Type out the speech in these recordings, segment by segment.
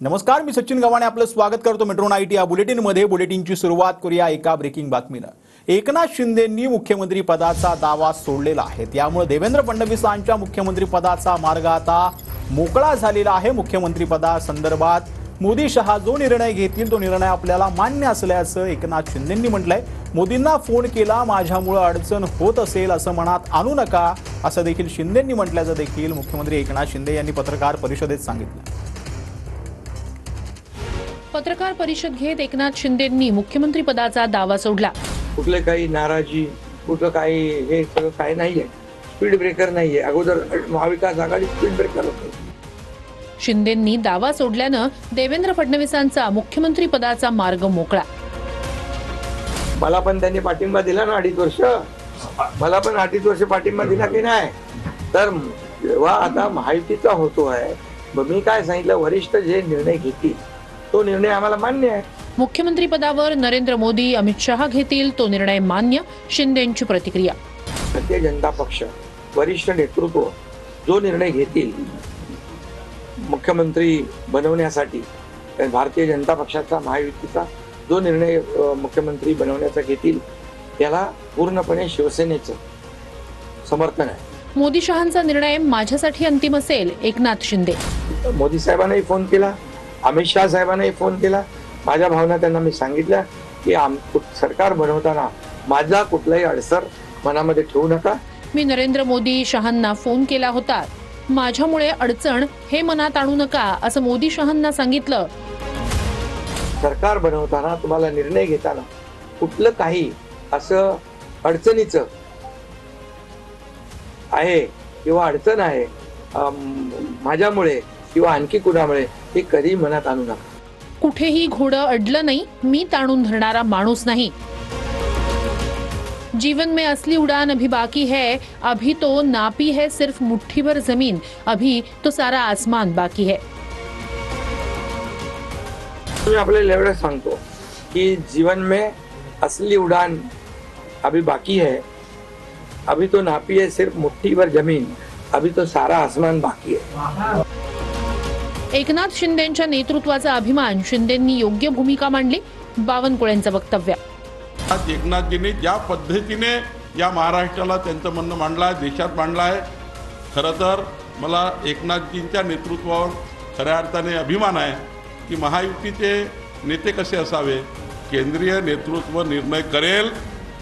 नमस्कार, मी सचिन गव्हाणे आपलं स्वागत करतो मेट्रो नाईट या बुलेटिनमध्ये। बुलेटिनची सुरुवात करूया एका ब्रेकिंग बातमीनं। एकनाथ शिंदेंनी मुख्यमंत्री पदाचा दावा सोडलेला आहे, त्यामुळे देवेंद्र फडणवीसांच्या मुख्यमंत्री पदाचा मार्ग आता मोकळा झालेला आहे। मुख्यमंत्री पदासंदर्भात मोदी शहा जो निर्णय घेतील तो निर्णय आपल्याला मान्य असल्याचं एकनाथ शिंदेंनी म्हटलंय। मोदींना फोन केला, माझ्यामुळे अडचण होत असेल असं मनात आणू नका असं देखील शिंदेंनी म्हटल्याचं देखील मुख्यमंत्री एकनाथ शिंदे यांनी पत्रकार परिषदेत सांगितलं। पत्रकार परिषद घेत एकनाथ शिंदेंनी मुख्यमंत्री पदाचा दावा सोडला। कुठले काही नाराजी, कुठलं काही हे सगळं काही नाहीये, स्पीड ब्रेकर नाहीये। अगोदर महाविकास आघाडी स्पीड ब्रेकर होते। शिंदेंनी दावा सोडल्यानं देवेंद्र फडणवीसांचा मुख्यमंत्री पदाचा मार्ग मोकळा। मला पण त्यांनी पाठिंबा दिला ना 2.5 वर्ष, मला पण 2.5 वर्ष पाठिंबा दिला की नाही। तर जेव्हा आता महायुतीचा होतो आहे, मग मी काय सांगितलं, वरिष्ठ जे निर्णय घेतील तो निर्णय आम्हाला मान्य आहे। मुख्यमंत्री पदावर नरेंद्र मोदी, अमित शहा घेतील तो निर्णय मान्य, शिंदेंची प्रतिक्रिया। भारतीय जनता पक्ष वरिष्ठ नेतृत्व जो निर्णय घेतील मुख्यमंत्री बनवण्यासाठी, भारतीय जनता पक्षाचा महायुतीचा जो निर्णय मुख्यमंत्री बनवण्याचा घेतील त्याला पूर्णपणे शिवसेनेचं समर्थन आहे। मोदी शहांचा निर्णय माझ्यासाठी अंतिम असेल, एकनाथ शिंदे। मोदी साहेबांनाही फोन केला, अमित शहा साहेबांनाही फोन केला। माझ्या भावना त्यांना मी सांगितल्या की सरकार बनवताना माझा कुठलाही अडसर मनामध्ये ठेवू नका। मी नरेंद्र मोदी शहांना फोन केला होता, माझ्यामुळे अडचण हे मनात आणू नका असं मोदी शहांना सांगितलं। सरकार बनवताना तुम्हाला निर्णय घेताना कुठलं काही असं अडचणीचं आहे किंवा अडचण आहे माझ्यामुळे किंवा आणखी कुणामुळे हे कधी मनात आणू नका। कुठेही घोडं अडलं नाही, मी ताणून धरणारा माणूस नाही। जीवन में असली उड़ान अभी बाकी है, अभी तो नापी है सिर्फ मुट्ठी भर जमीन, अभी तो सारा आसमान बाकी है। मी आपल्याला एवढं सांगतो की जीवन में असली उड़ान अभी बाकी है, अभी तो नापी है सिर्फ मुट्ठी भर जमीन, अभी तो सारा आसमान बाकी है। एकनाथ शिंदेंच्या नेतृत्वाचा अभिमान, शिंदेंनी योग्य भूमिका मांडली, बावनकुळेंचं वक्तव्य। आज एकनाथजींनी ज्या पद्धतीने या महाराष्ट्राला त्यांचं म्हणणं मांडलं आहे, देशात मांडलं आहे, खरं तर मला एकनाथजींच्या नेतृत्वावर खऱ्या अर्थाने अभिमान आहे की महायुतीचे नेते कसे असावे। केंद्रीय नेतृत्व निर्णय करेल,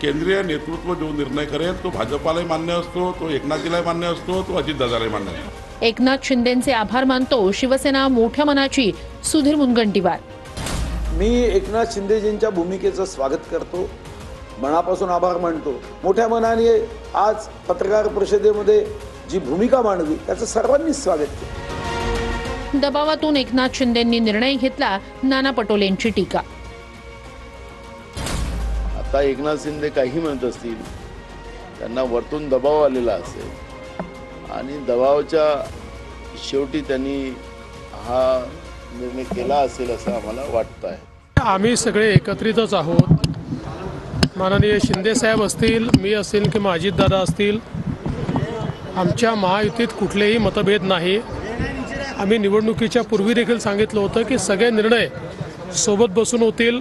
केंद्रीय नेतृत्व जो निर्णय करेल तो भाजपालाही मान्य असतो, तो एकनाथजीलाही मान्य असतो, तो अजितदादालाही मान्य असतो। एकनाथ शिंदेंचे आभार मानतो शिवसेना मोठ्या मनाची, सुधीर मुनगंटीवार। मी एकनाथ शिंदेजींच्या भूमिकेचं स्वागत करतो, मनापासून आभार मानतो। मोठ्या मनाने आज पत्रकार परिषदेमध्ये जी भूमिका मांडली त्याचं सर्वांनी स्वागत केलं। दबावातून एकनाथ शिंदेंनी निर्णय घेतला, नाना पटोलेंची टीका। आता एकनाथ शिंदे काही म्हणत असतील, त्यांना वरतून दबाव आलेला असेल आणि दबावाच्या शेवटी त्यांनी हा निर्णय केला असेल असं आम्हाला वाटतं आहे। आम्ही सगळे एकत्रितच आहोत। माननीय शिंदे साहेब असतील, मी असेल किंवा अजितदादा असतील, आमच्या महायुतीत कुठलेही मतभेद नाही। आम्ही निवडणुकीच्या पूर्वी देखील सांगितलं होतं की सगळे निर्णय सोबत बसून होतील।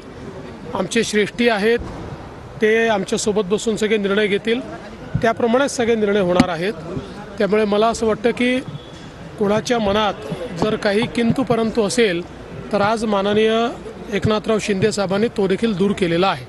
आमचे श्रेष्ठी आहेत, ते आमच्यासोबत बसून सगळे निर्णय घेतील, त्याप्रमाणेच सगळे निर्णय होणार आहेत। त्यामुळे मला असं वाटतं की कोणाच्या मनात जर काही किंतु परंतु असेल तर आज माननीय एकनाथराव शिंदे साहेबांनी तो देखील दूर केलेला आहे।